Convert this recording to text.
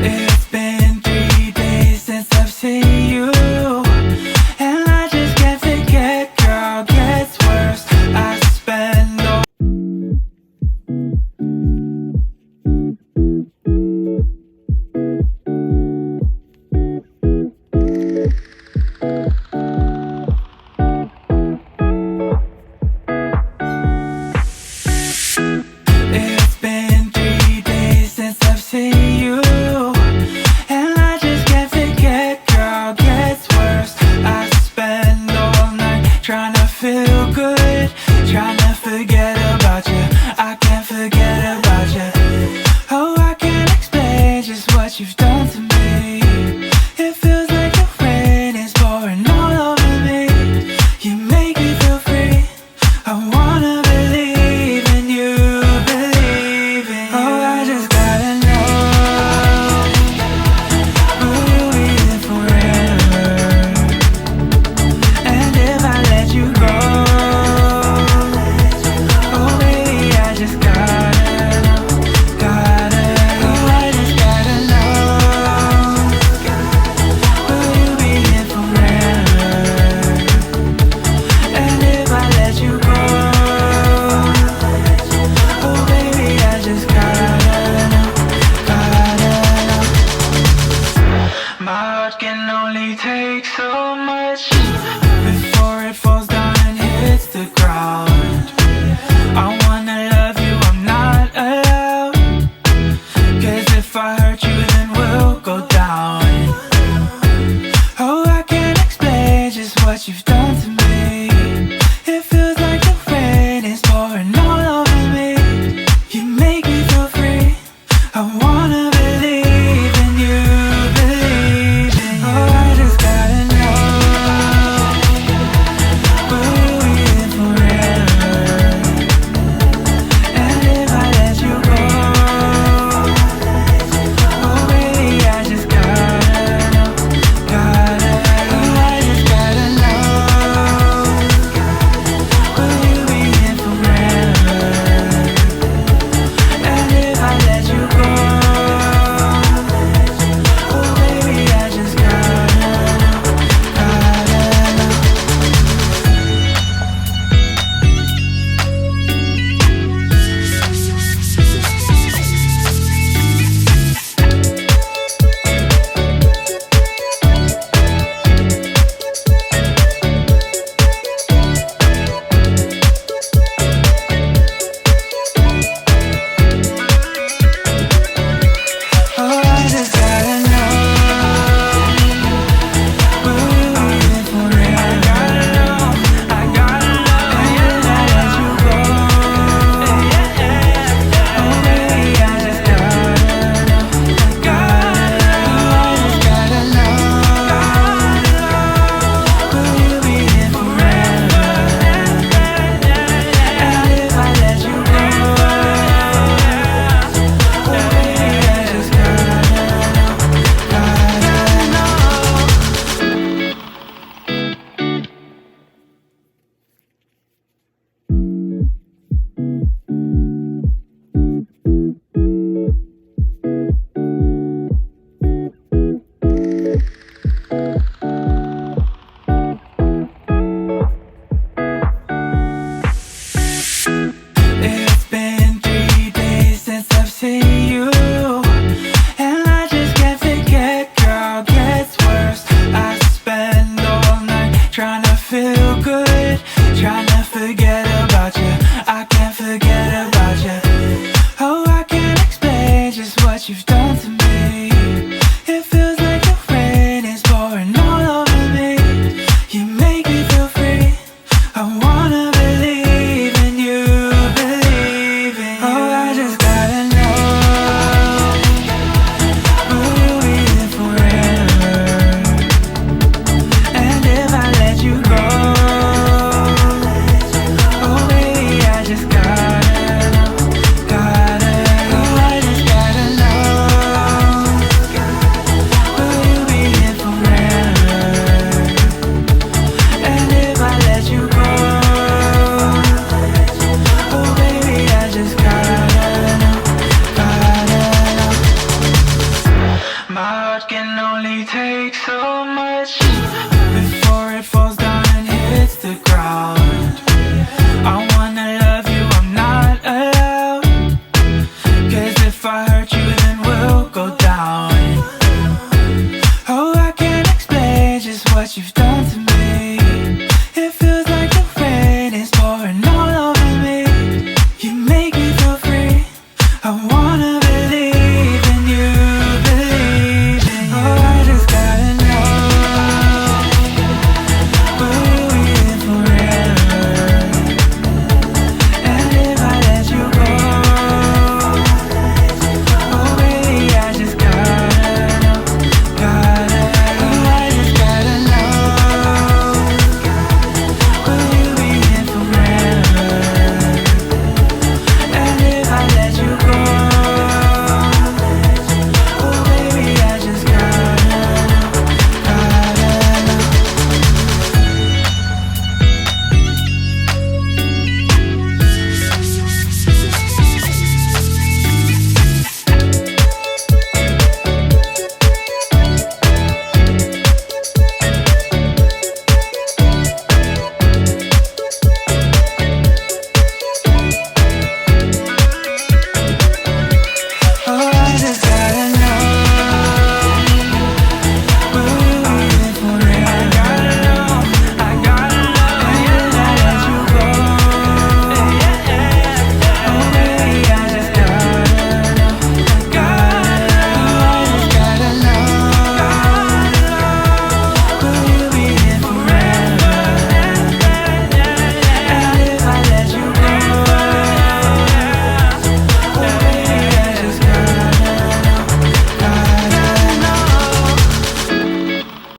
It's been 3 days since I've seen you, and I just can't forget, girl, gets worse. I spend all It's been 3 days since I've seen you, and I just can't forget, girl, gets worse. I spend all night trying to feel good, trying to forget about you. I can't forget about you. Oh, I can't explain just what you've done to me. It feels like the rain is pouring all over me. You make me feel free. I wanna believe in you, believe in you. Oh, I just gotta know, will you be there forever? And if I let you go, oh baby, I just gotta know, gotta know. Oh, I just gotta know, will you be here forever? And if I let you go, oh baby, I just gotta know, gotta know. My heart can only take so much before it falls down and hits the ground. I wanna love you, I'm not allowed, 'cause if I hurt you then